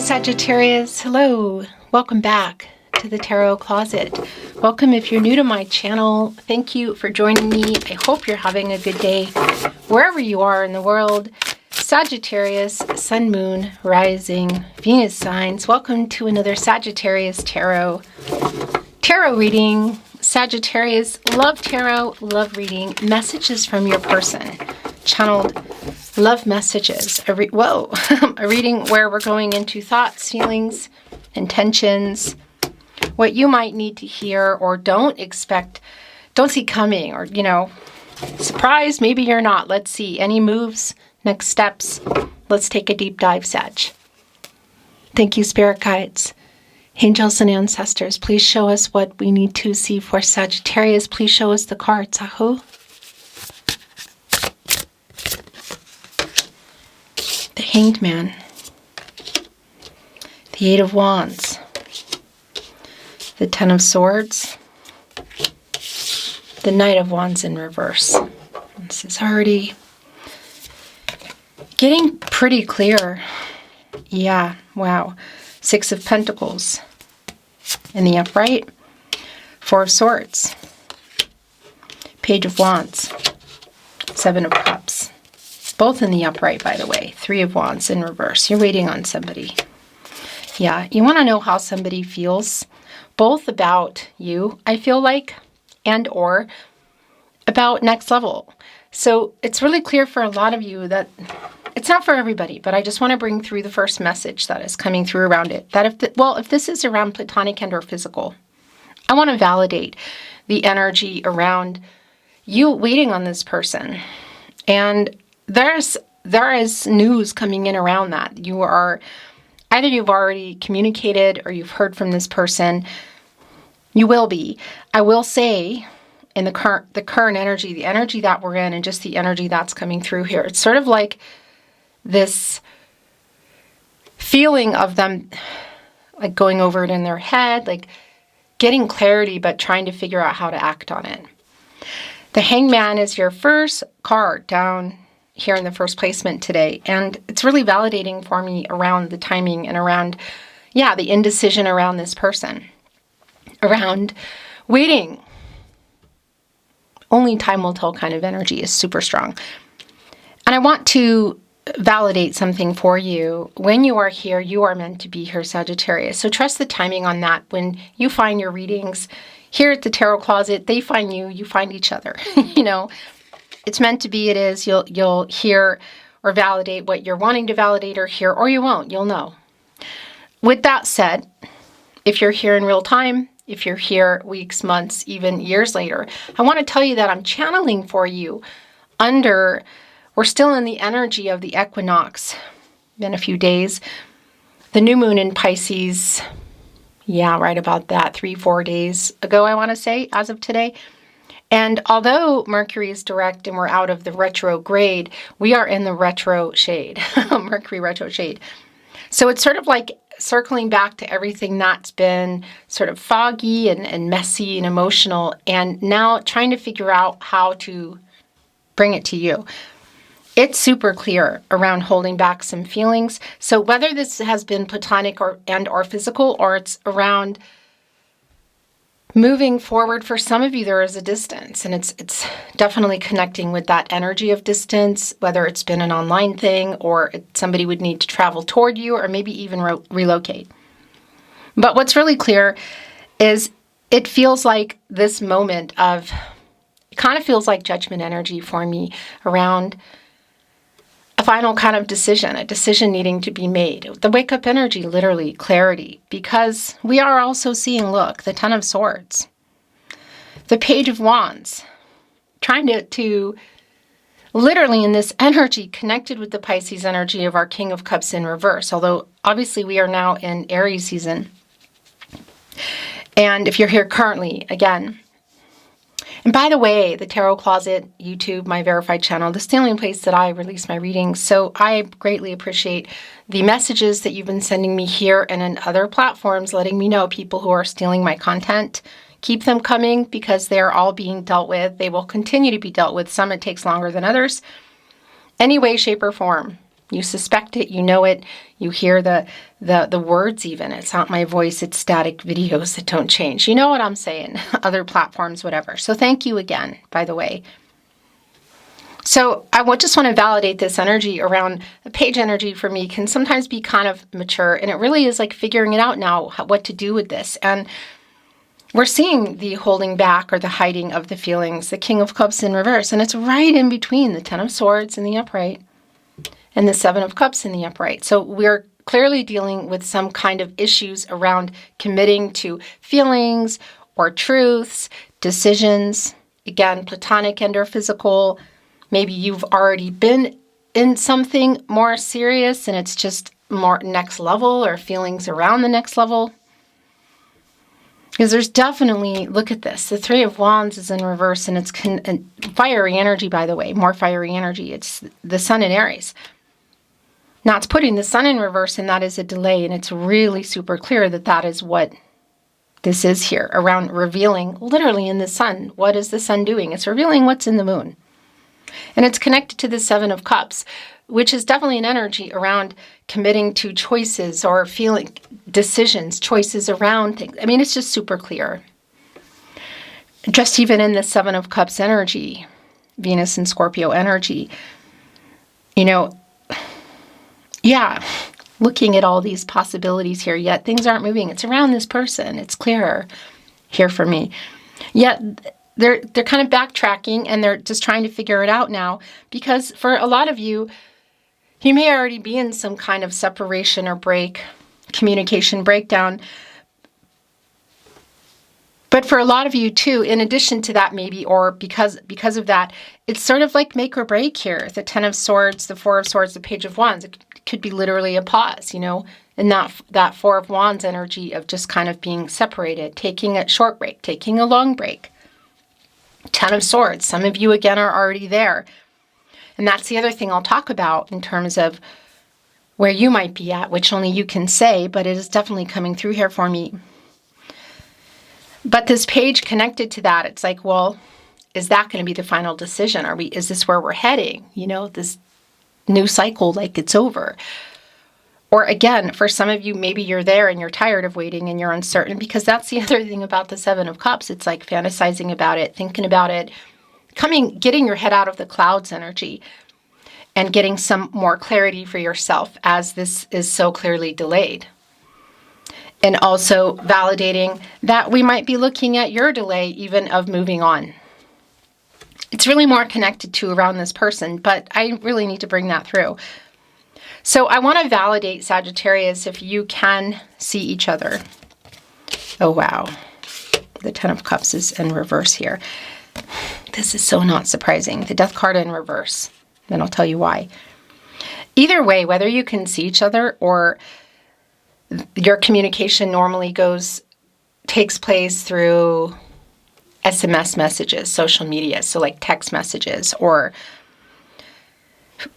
Sagittarius, hello, welcome back to the Tarot Closet. Welcome if you're new to my channel. Thank you for joining me. I hope you're having a good day wherever you are in the world. Sagittarius, Sun, Moon, Rising, Venus signs. Welcome to another Sagittarius Tarot reading. Sagittarius Love Tarot Love Reading. Messages from your person. Channeled love messages. A reading where we're going into thoughts, feelings, intentions, what you might need to hear or don't see coming, or, surprise, maybe you're not. Let's see. Any moves, next steps? Let's take a deep dive, Sag. Thank you, spirit guides, angels, and ancestors. Please show us what we need to see for Sagittarius. Please show us the cards. Aho. The Hanged Man, the Eight of Wands, the Ten of Swords, the Knight of Wands in reverse. This is already getting pretty clear. Yeah, wow. Six of Pentacles in the upright, Four of Swords, Page of Wands, Seven of Cups. Both in the upright, by the way. Three of Wands in reverse. You're waiting on somebody. Yeah, you want to know how somebody feels, both about you, I feel like, and or about next level. So it's really clear for a lot of you that it's not for everybody, but I just want to bring through the first message that is coming through around it. That if this is around platonic and or physical, I want to validate the energy around you waiting on this person. And there is news coming in around that. Either you've already communicated or you've heard from this person. You will be. I will say, in the current energy, the energy that we're in, and just the energy that's coming through here, it's sort of like this feeling of them like going over it in their head, like getting clarity, but trying to figure out how to act on it. The Hangman is your first card down here in the first placement today, and it's really validating for me around the timing and around, the indecision around this person, around waiting. Only time will tell kind of energy is super strong. And I want to validate something for you. When you are here, you are meant to be here, Sagittarius. So trust the timing on that. When you find your readings here at the Tarot Closet, they find you, you find each other. It's meant to be, it is. You'll hear or validate what you're wanting to validate or hear, or you won't. You'll know. With that said, if you're here in real time, if you're here weeks, months, even years later, I want to tell you that I'm channeling for you we're still in the energy of the equinox. In a few days, the new moon in Pisces, right about that, 3-4 days ago, I want to say, as of today. And although Mercury is direct and we're out of the retrograde, we are in the retro shade, Mercury retro shade. So it's sort of like circling back to everything that's been sort of foggy and messy and emotional, and now trying to figure out how to bring it to you. It's super clear around holding back some feelings. So whether this has been platonic or physical, or it's around moving forward, for some of you, there is a distance, and it's definitely connecting with that energy of distance, whether it's been an online thing or somebody would need to travel toward you or maybe even relocate. But what's really clear is it feels like this moment it kind of feels like judgment energy for me around a final kind of decision, a decision needing to be made. The wake-up energy, literally, clarity, because we are also seeing, look, the Ten of Swords, the Page of Wands, trying to literally in this energy connected with the Pisces energy of our King of Cups in reverse, although obviously we are now in Aries season. And if you're here currently, again, and by the way, the Tarot Closet, YouTube, my verified channel, this is the only place that I release my readings. So I greatly appreciate the messages that you've been sending me here and in other platforms, letting me know people who are stealing my content. Keep them coming, because they're all being dealt with. They will continue to be dealt with. Some it takes longer than others. Any way, shape, or form. You suspect it, you know it, you hear the words even. It's not my voice, it's static videos that don't change. You know what I'm saying? Other platforms, whatever. So thank you again, by the way. So I just want to validate this energy around the page energy for me can sometimes be kind of mature, and it really is like figuring it out now, what to do with this. And we're seeing the holding back or the hiding of the feelings, the King of Cups in reverse, and it's right in between the Ten of Swords in the upright and the Seven of Cups in the upright. So we're clearly dealing with some kind of issues around committing to feelings or truths, decisions, again, platonic and or physical. Maybe you've already been in something more serious and it's just more next level, or feelings around the next level. Because there's definitely, look at this, the Three of Wands is in reverse, and it's fiery energy, by the way, more fiery energy. It's the Sun in Aries. Now it's putting the Sun in reverse, and that is a delay, and it's really super clear that that is what this is here, around revealing, literally in the Sun. What is the Sun doing? It's revealing what's in the Moon. And it's connected to the Seven of Cups, which is definitely an energy around committing to choices or feeling decisions, choices around things. I mean, it's just super clear. Just even in the Seven of Cups energy, Venus and Scorpio energy, you know, yeah, looking at all these possibilities here, yet things aren't moving. It's around this person. It's clearer here for me. Yet they're kind of backtracking, and they're just trying to figure it out now, because for a lot of you, you may already be in some kind of separation or break, communication breakdown. But for a lot of you too, in addition to that maybe, or because of that, it's sort of like make or break here. The Ten of Swords, the Four of Swords, the Page of Wands. It could be literally a pause, you know, and that Four of Wands energy of just kind of being separated, taking a short break, taking a long break. Ten of Swords. Some of you, again, are already there. And that's the other thing I'll talk about in terms of where you might be at, which only you can say, but it is definitely coming through here for me. But this page connected to that, it's like, well, is that going to be the final decision? Is this where we're heading? You know, this new cycle, like it's over. Or again, for some of you, maybe you're there and you're tired of waiting and you're uncertain, because that's the other thing about the Seven of Cups. It's like fantasizing about it, thinking about it, getting your head out of the clouds energy and getting some more clarity for yourself as this is so clearly delayed. And also validating that we might be looking at your delay even of moving on. It's really more connected to around this person, but I really need to bring that through. So I want to validate, Sagittarius, if you can see each other. Oh, wow. The Ten of Cups is in reverse here. This is so not surprising. The Death card in reverse. Then I'll tell you why. Either way, whether you can see each other or your communication normally takes place through SMS messages, social media, so like text messages or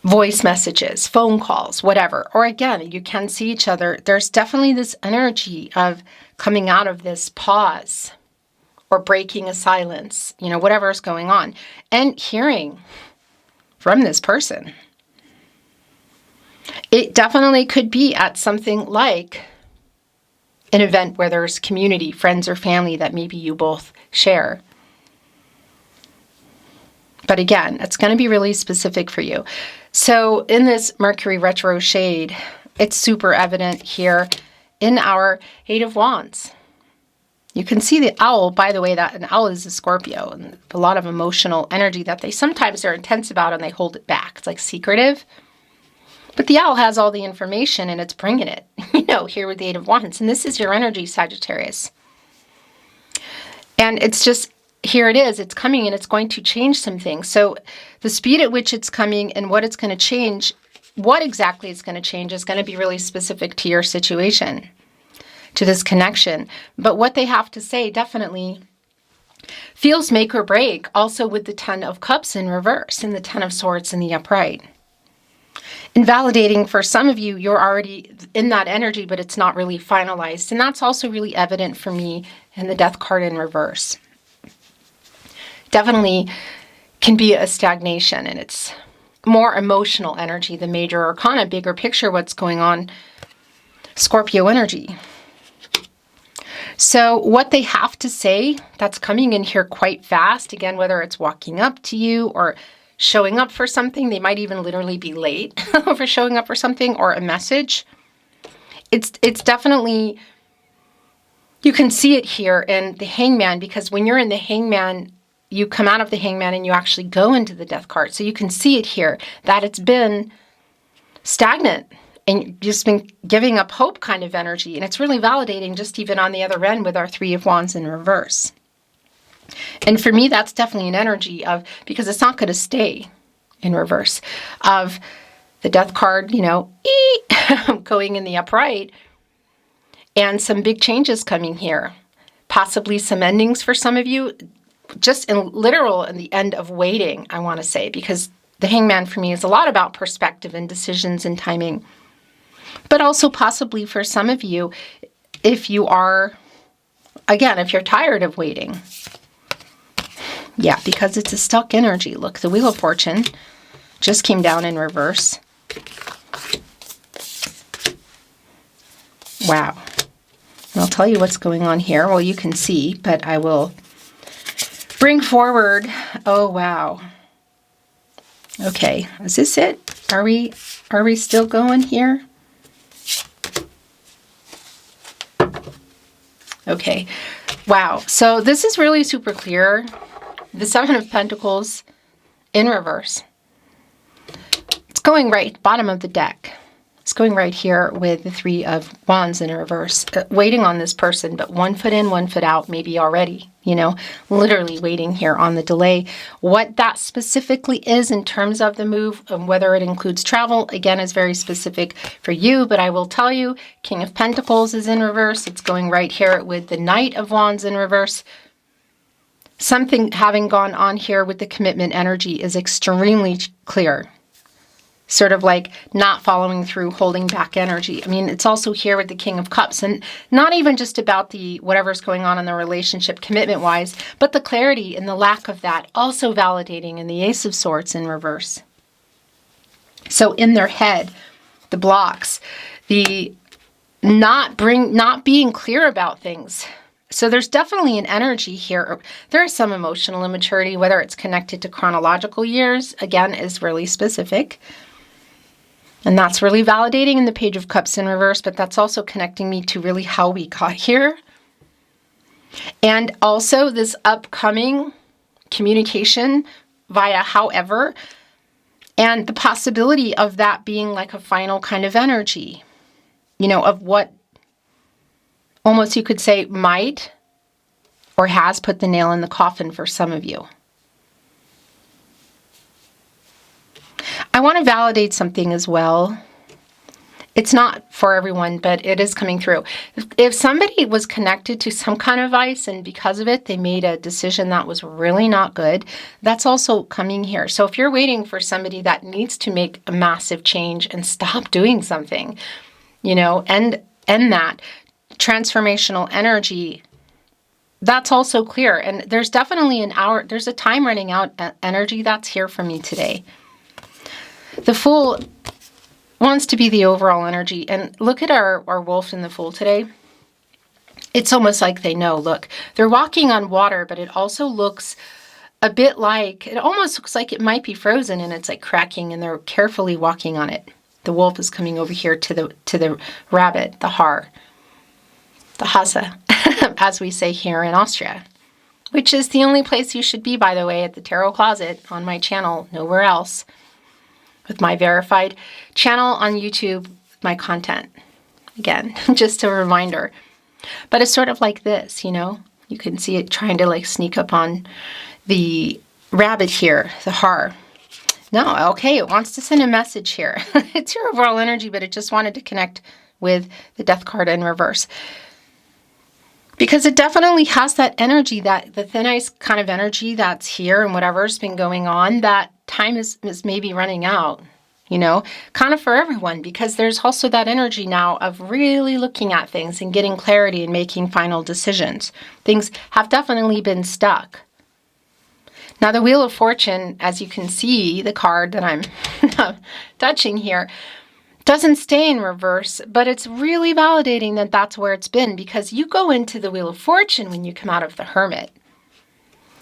voice messages, phone calls, whatever. Or again, you can see each other. There's definitely this energy of coming out of this pause or breaking a silence, you know, whatever is going on, and hearing from this person. It definitely could be at something like an event where there's community, friends or family that maybe you both share. But again, it's going to be really specific for you. So in this Mercury retro shade, it's super evident here in our Eight of Wands. You can see the owl, by the way, that an owl is a Scorpio, and a lot of emotional energy that they sometimes are intense about and they hold it back. It's like secretive. But the owl has all the information and it's bringing it, you know, here with the Eight of Wands. And this is your energy, Sagittarius. And it's just, here it is, it's coming and it's going to change some things. So the speed at which it's coming and what it's going to change, what exactly it's going to change is going to be really specific to your situation, to this connection. But what they have to say definitely feels make or break, also with the Ten of Cups in reverse and the Ten of Swords in the upright. Invalidating for some of you, you're already in that energy, but it's not really finalized. And that's also really evident for me in the Death card in reverse. Definitely can be a stagnation, and it's more emotional energy, the major arcana, bigger picture, what's going on, Scorpio energy. So what they have to say, that's coming in here quite fast. Again, whether it's walking up to you or showing up for something, they might even literally be late for showing up for something, or a message. It's definitely, you can see it here in the Hangman, because when you're in the Hangman, you come out of the Hangman and you actually go into the Death card. So you can see it here that it's been stagnant and just been giving up hope kind of energy. And it's really validating, just even on the other end with our Three of Wands in reverse. And for me, that's definitely an energy of, because it's not going to stay in reverse, of the Death card, you know, going in the upright, and some big changes coming here. Possibly some endings for some of you, just in the end of waiting, I want to say, because the Hangman for me is a lot about perspective and decisions and timing. But also possibly for some of you, if you are, again, if you're tired of waiting. Yeah, because it's a stuck energy. Look, the Wheel of Fortune just came down in reverse. Wow. And I'll tell you what's going on here. Well, you can see, but I will bring forward. Oh, wow. Okay, is this it? Are we still going here? Okay, wow. So this is really super clear. The Seven of Pentacles in reverse. It's going right bottom of the deck. It's going right here with the Three of Wands in reverse. Waiting on this person, but 1 foot in, 1 foot out, maybe already, you know, literally waiting here on the delay. What that specifically is in terms of the move, and whether it includes travel, again, is very specific for you, but I will tell you, King of Pentacles is in reverse. It's going right here with the Knight of Wands in reverse. Something having gone on here with the commitment energy is extremely clear. Sort of like not following through, holding back energy. I mean, it's also here with the King of Cups, and not even just about the whatever's going on in the relationship commitment-wise, but the clarity and the lack of that, also validating in the Ace of Swords in reverse. So in their head, the blocks, the not being clear about things. So there's definitely an energy here. There is some emotional immaturity, whether it's connected to chronological years, again, is really specific. And that's really validating in the Page of Cups in reverse, but that's also connecting me to really how we got here. And also this upcoming communication via however, and the possibility of that being like a final kind of energy, you know, of what almost you could say might or has put the nail in the coffin for some of you. I want to validate something as well. It's not for everyone, but it is coming through. If somebody was connected to some kind of vice and because of it, they made a decision that was really not good, that's also coming here. So if you're waiting for somebody that needs to make a massive change and stop doing something, you know, and that transformational energy, that's also clear. And there's definitely there's a time running out energy that's here for me today. The Fool wants to be the overall energy. And look at our wolf and the Fool today. It's almost like they know, look, they're walking on water, but it also looks a bit like, it almost looks like it might be frozen and it's like cracking and they're carefully walking on it. The wolf is coming over here to the rabbit, the Hase, as we say here in Austria, which is the only place you should be, by the way, at the Tarot Closet on my channel, nowhere else. With my verified channel on YouTube, my content. Again, just a reminder. But it's sort of like this, you know? You can see it trying to like sneak up on the rabbit here, the har. No, okay, it wants to send a message here. It's your overall energy, but it just wanted to connect with the Death card in reverse. Because it definitely has that energy, that the thin ice kind of energy that's here and whatever's been going on, that time is maybe running out, you know, kind of for everyone, because there's also that energy now of really looking at things and getting clarity and making final decisions. Things have definitely been stuck. Now, the Wheel of Fortune, as you can see, the card that I'm touching here, doesn't stay in reverse, but it's really validating that that's where it's been, because you go into the Wheel of Fortune when you come out of the Hermit.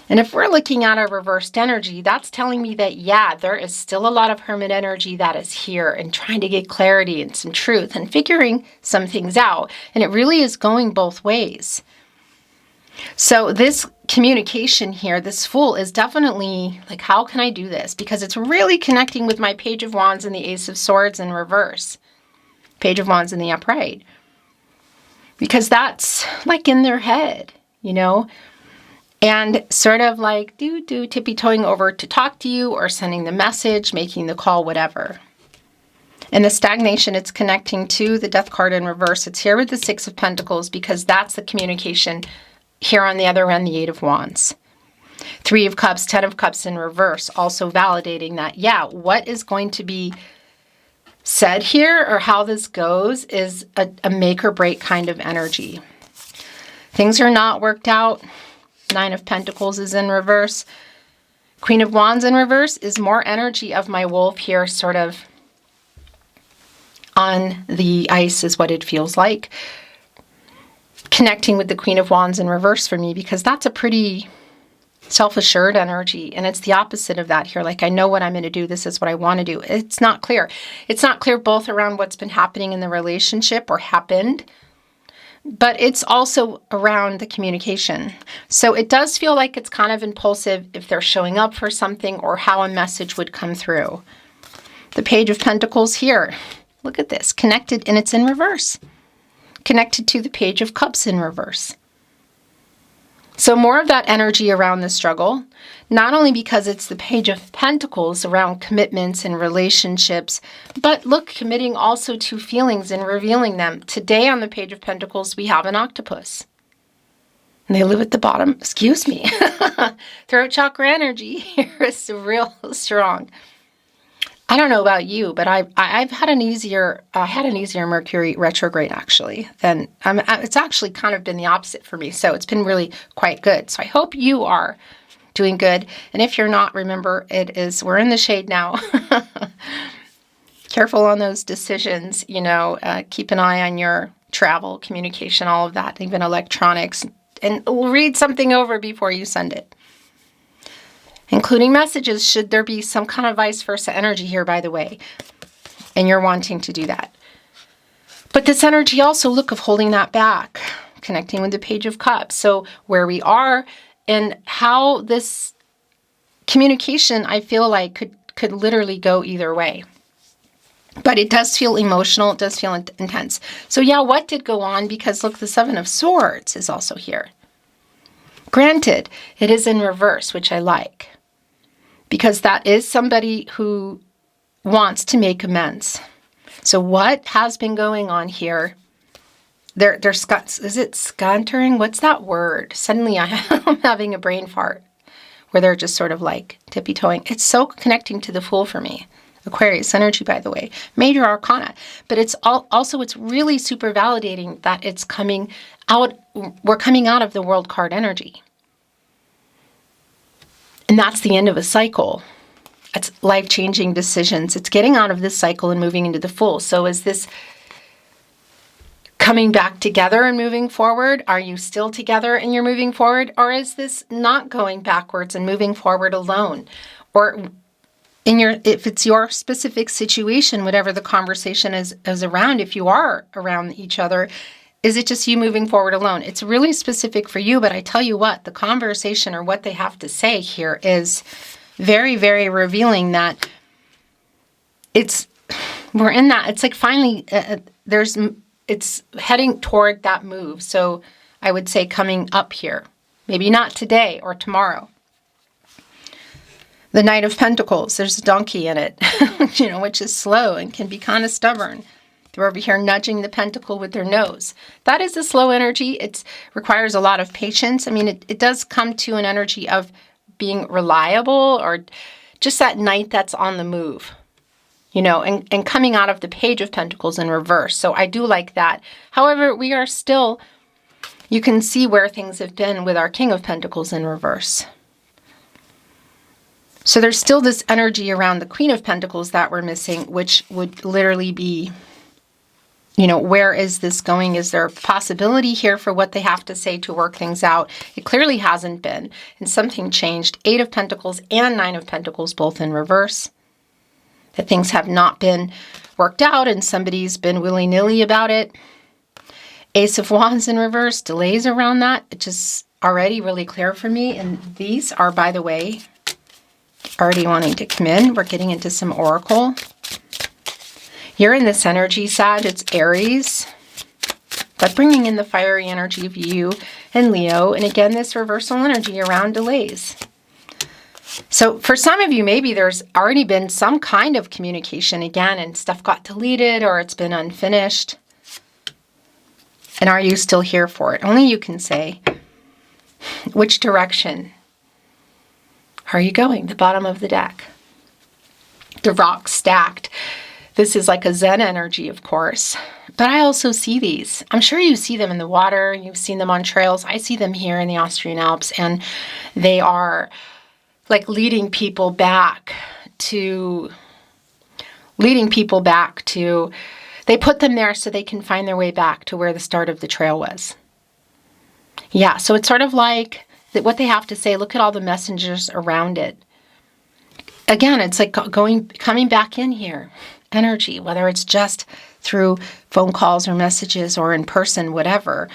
And if we're looking at a reversed energy, that's telling me that, yeah, there is still a lot of Hermit energy that is here and trying to get clarity and some truth and figuring some things out. And it really is going both ways. So this communication here, this Fool, is definitely like, how can I do this? Because it's really connecting with my Page of Wands and the Ace of Swords in reverse. Page of Wands in the upright. Because that's like in their head, you know? And sort of like tippy-toeing over to talk to you or sending the message, making the call, whatever. And the stagnation, it's connecting to the Death card in reverse. It's here with the Six of Pentacles because that's the communication. Here on the other end, the Eight of Wands. Three of Cups, Ten of Cups in reverse, also validating that, yeah, what is going to be said here or how this goes is a make or break kind of energy. Things are not worked out. Nine of Pentacles is in reverse. Queen of Wands in reverse is more energy of my wolf here, sort of on the ice is what it feels like. Connecting with the Queen of Wands in reverse for me, because that's a pretty self-assured energy, and it's the opposite of that here. Like, I know what I'm going to do. This is what I want to do. It's not clear. It's not clear both around what's been happening in the relationship or happened, but it's also around the communication. So it does feel like it's kind of impulsive if they're showing up for something or how a message would come through. The Page of Pentacles here. Look at this. Connected, and it's in reverse. Connected to the Page of Cups in reverse. So more of that energy around the struggle, not only because it's the Page of Pentacles around commitments and relationships, but look, committing also to feelings and revealing them. Today on the Page of Pentacles, we have an octopus. And they live at the bottom. Excuse me. Throat chakra energy here is real strong. I don't know about you, but I've had an easier Mercury retrograde actually than it's actually kind of been the opposite for me. So it's been really quite good. So I hope you are doing good. And if you're not, remember we're in the shade now. Careful on those decisions, you know, keep an eye on your travel, communication, all of that, even electronics, and read something over before you send it. Including messages, should there be some kind of vice versa energy here, by the way, and you're wanting to do that. But this energy also, look, of holding that back, connecting with the Page of Cups. So where we are and how this communication, I feel like could literally go either way. But it does feel emotional. It does feel intense. So yeah, what did go on? Because look, the Seven of Swords is also here. Granted, it is in reverse, which I like. Because that is somebody who wants to make amends. So what has been going on here? Is it scuntering? What's that word? Suddenly I'm having a brain fart where they're just sort of like tippy-toeing. It's so connecting to the Fool for me. Aquarius energy, by the way. Major arcana. But it's also really super validating that it's coming out. We're coming out of the World card energy. And that's the end of a cycle. It's life-changing decisions. It's getting out of this cycle and moving into the Fool. So is this coming back together and moving forward? Are you still together and you're moving forward? Or is this not going backwards and moving forward alone? Or if it's your specific situation, whatever the conversation is around, if you are around each other, is it just you moving forward alone? It's really specific for you, but I tell you what, the conversation or what they have to say here is very, very revealing that we're in that. It's like finally it's heading toward that move. So I would say coming up here, maybe not today or tomorrow. The Knight of Pentacles, there's a donkey in it, you know, which is slow and can be kind of stubborn. They're over here nudging the pentacle with their nose. That is a slow energy. It requires a lot of patience. I mean, it does come to an energy of being reliable or just that knight that's on the move, you know, and coming out of the Page of Pentacles in reverse. So I do like that. However, we are still, you can see where things have been with our King of Pentacles in reverse. So there's still this energy around the Queen of Pentacles that we're missing, which would literally be, you know, where is this going? Is there a possibility here for what they have to say to work things out? It clearly hasn't been. And something changed. 8 of Pentacles and 9 of Pentacles, both in reverse. That things have not been worked out and somebody's been willy-nilly about it. Ace of Wands in reverse, delays around that. It's just already really clear for me. And these are, by the way, already wanting to come in. We're getting into some oracle. You're in this energy, Sag. It's Aries. But bringing in the fiery energy of you and Leo. And again, this reversal energy around delays. So for some of you, maybe there's already been some kind of communication again and stuff got deleted or it's been unfinished. And are you still here for it? Only you can say. Which direction are you going? The bottom of the deck. The rock stacked. This is like a Zen energy, of course. But I also see these. I'm sure you see them in the water. You've seen them on trails. I see them here in the Austrian Alps. And they are like leading people back to, they put them there so they can find their way back to where the start of the trail was. Yeah, so it's sort of like what they have to say. Look at all the messengers around it. Again, it's like coming back in here. Energy, whether it's just through phone calls or messages or in person, whatever.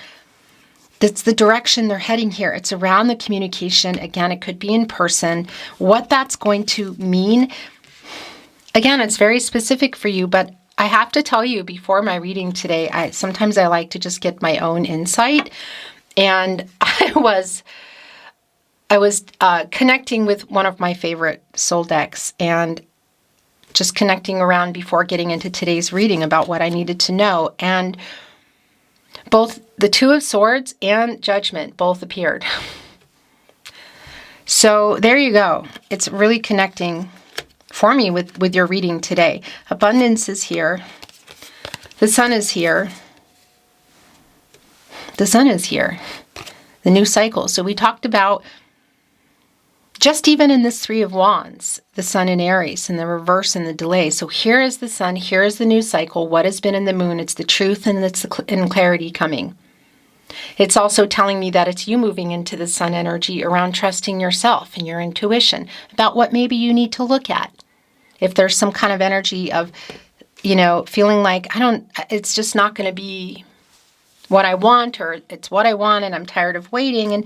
That's the direction they're heading here. It's around the communication. Again, it could be in person. What that's going to mean, again, it's very specific for you, but I have to tell you before my reading today, sometimes I like to just get my own insight. And I was connecting with one of my favorite soul decks and just connecting around before getting into today's reading about what I needed to know. And both the Two of Swords and Judgment both appeared. So there you go. It's really connecting for me with your reading today. Abundance is here. The Sun is here. The Sun is here. The new cycle. So we talked about just even in this Three of Wands, the Sun in Aries and the reverse and the delay. So here is the Sun, here is the new cycle. What has been in the Moon? It's the truth and it's in clarity coming. It's also telling me that it's you moving into the Sun energy around trusting yourself and your intuition about what maybe you need to look at. If there's some kind of energy of, you know, feeling like it's just not going to be what I want, or it's what I want and I'm tired of waiting, and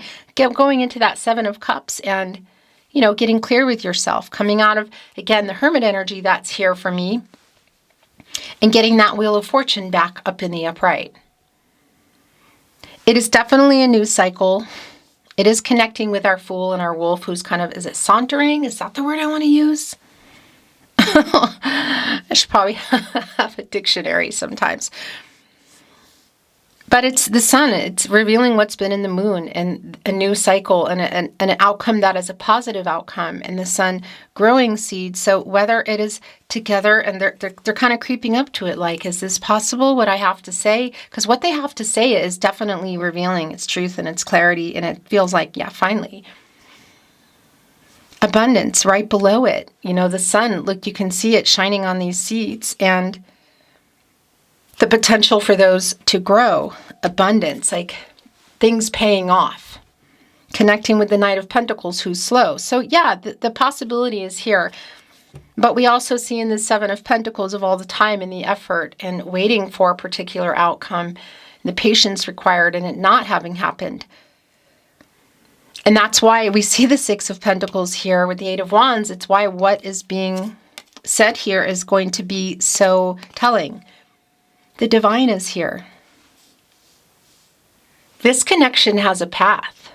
going into that Seven of Cups and, you know, getting clear with yourself, coming out of, again, the Hermit energy that's here for me, and getting that Wheel of Fortune back up in the upright. It is definitely a news cycle. It is connecting with our Fool and our Wolf, who's kind of, is it sauntering? Is that the word I want to use? I should probably have a dictionary sometimes. But it's the Sun. It's revealing what's been in the Moon and a new cycle and an outcome that is a positive outcome, and the Sun growing seeds. So whether it is together and they're kind of creeping up to it, like, is this possible? What I have to say? Because what they have to say is definitely revealing its truth and its clarity, and it feels like, yeah, finally. Abundance right below it. You know, the Sun, look, you can see it shining on these seeds, and the potential for those to grow. Abundance, like things paying off. Connecting with the Knight of Pentacles, who's slow. So yeah, the possibility is here. But we also see in the Seven of Pentacles of all the time and the effort and waiting for a particular outcome, the patience required and it not having happened. And that's why we see the Six of Pentacles here with the Eight of Wands. It's why what is being said here is going to be so telling. The divine is here. This connection has a path,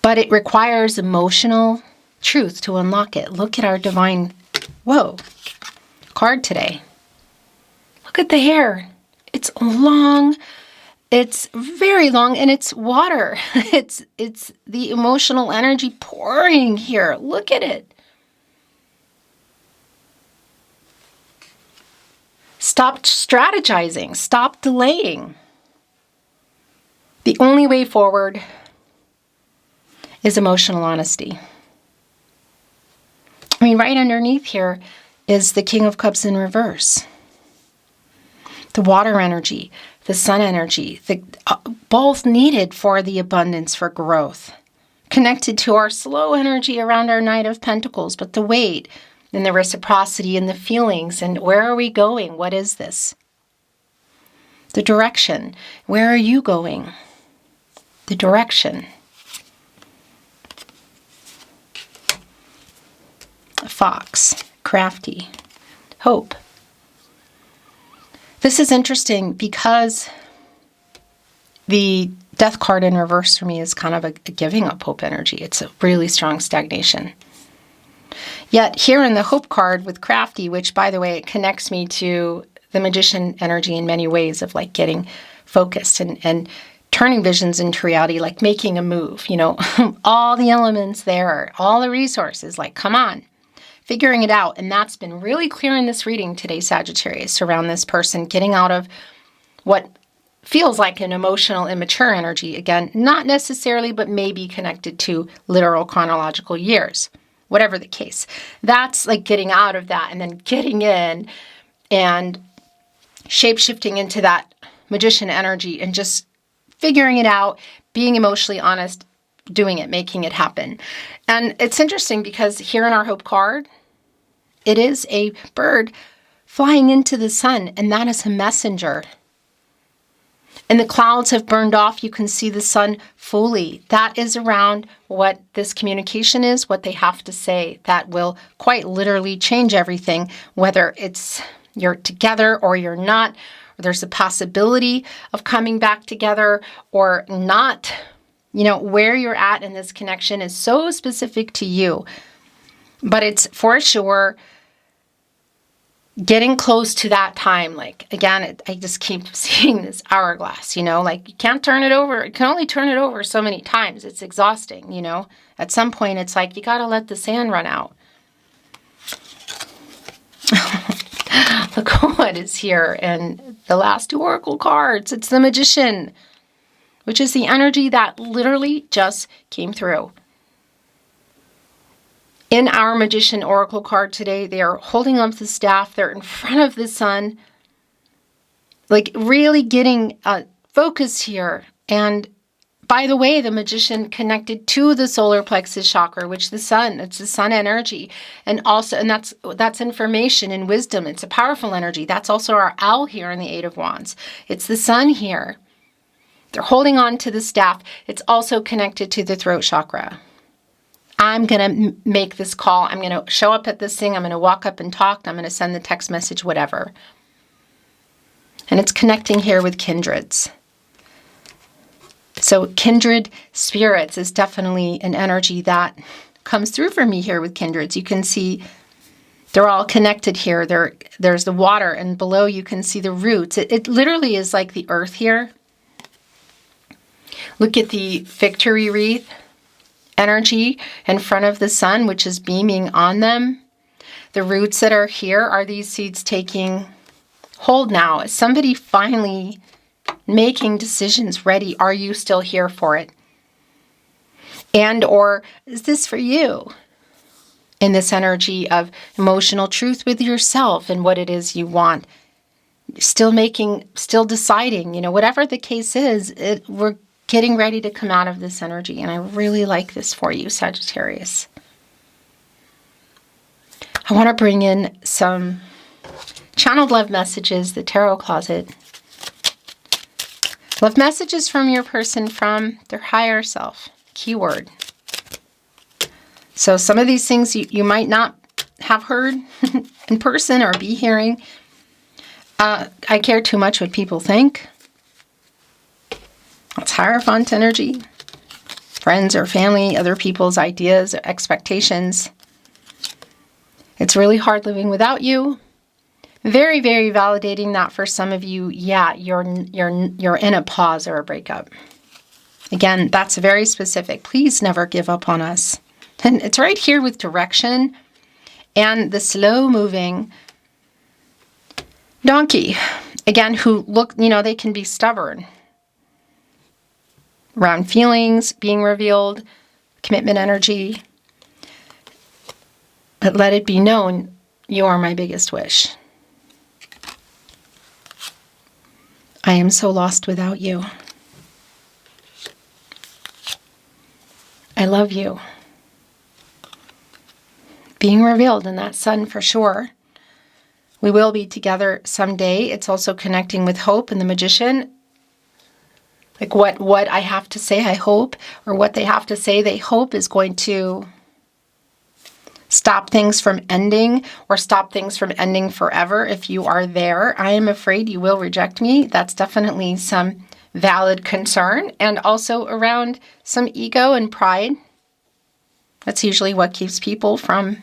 but it requires emotional truth to unlock it. Look at our divine, whoa, card today. Look at the hair. It's long, it's very long, and it's water. It's the emotional energy pouring here. Look at it. Stop strategizing. Stop delaying. The only way forward is emotional honesty. I mean, right underneath here is the King of Cups in reverse. The water energy, the sun energy, both needed for the abundance, for growth. Connected to our slow energy around our Knight of Pentacles, but the weight and the reciprocity and the feelings and where are we going? What is this? The direction. Where are you going? The direction. A fox, crafty, hope. This is interesting because the Death card in reverse for me is kind of a giving up hope energy. It's a really strong stagnation. Yet here in the Hope card with crafty, which by the way, it connects me to the Magician energy in many ways of like getting focused and turning visions into reality, like making a move, you know, all the elements there, all the resources, like, come on, figuring it out. And that's been really clear in this reading today, Sagittarius, around this person getting out of what feels like an emotional, immature energy. Again, not necessarily, but maybe connected to literal chronological years, whatever the case. That's like getting out of that and then getting in and shape-shifting into that Magician energy and just figuring it out, being emotionally honest, doing it, making it happen. And it's interesting because here in our Hope card, it is a bird flying into the sun, and that is a messenger. And the clouds have burned off. You can see the sun fully. That is around what this communication is, what they have to say. That will quite literally change everything, whether it's you're together or you're not, or there's a possibility of coming back together or not. You know, where you're at in this connection is so specific to you. But it's for sure getting close to that time. Like, again, I just keep seeing this hourglass, you know, like you can't turn it over. You can only turn it over so many times. It's exhausting, you know. At some point, it's like you got to let the sand run out. Look what is here. And the last two oracle cards, it's the Magician, which is the energy that literally just came through. In our Magician Oracle card today, they are holding up the staff. They're in front of the sun, like really getting focus here. And by the way, the Magician connected to the solar plexus chakra, which the sun, it's the sun energy. And also, and that's information and wisdom. It's a powerful energy. That's also our owl here in the Eight of Wands. It's the sun here. They're holding on to the staff. It's also connected to the throat chakra. I'm going to make this call. I'm going to show up at this thing. I'm going to walk up and talk. I'm going to send the text message, whatever. And it's connecting here with kindreds. So kindred spirits is definitely an energy that comes through for me here with kindreds. You can see they're all connected here. There's the water, and below you can see the roots. It literally is like the earth here. Look at the victory wreath energy in front of the sun, which is beaming on them. The roots that are here are these seeds taking hold now. Is somebody finally making decisions ready? Are you still here for it? And or is this for you? In this energy of emotional truth with yourself and what it is you want. Still deciding, you know, whatever the case is, we're getting ready to come out of this energy. And I really like this for you, Sagittarius. I want to bring in some channeled love messages, the tarot closet. Love messages from your person, from their higher self. Keyword. So some of these things you might not have heard in person or be hearing. I care too much what people think. It's Hierophant energy. Friends or family, other people's ideas or expectations. It's really hard living without you. Very, very validating that for some of you, yeah, you're in a pause or a breakup. Again, that's very specific. Please never give up on us. And it's right here with direction and the slow moving donkey. Again, who look, you know, they can be stubborn. Around feelings being revealed, commitment energy. But let it be known, you are my biggest wish. I am so lost without you. I love you. Being revealed in that sun for sure. We will be together someday. It's also connecting with hope and the Magician. Like what I have to say, I hope, or what they have to say, they hope is going to stop things from ending, or stop things from ending forever if you are there. I am afraid you will reject me. That's definitely some valid concern, and also around some ego and pride. That's usually what keeps people from,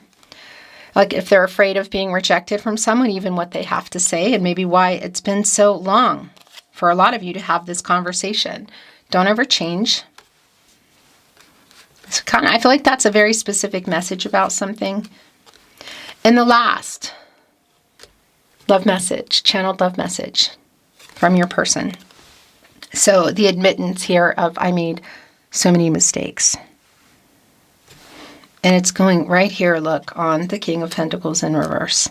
like if they're afraid of being rejected from someone, even what they have to say, and maybe why it's been so long for a lot of you to have this conversation. Don't ever change. It's I feel like that's a very specific message about something. And the last love message, channeled love message from your person. So the admittance here of I made so many mistakes. And it's going right here, look, on the King of Pentacles in reverse.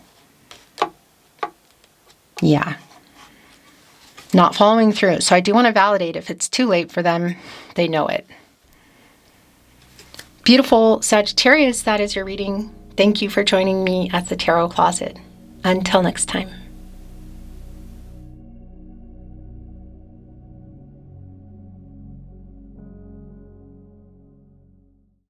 Yeah. Not following through. So I do want to validate if it's too late for them, they know it. Beautiful Sagittarius, that is your reading. Thank you for joining me at the Tarot Closet. Until next time.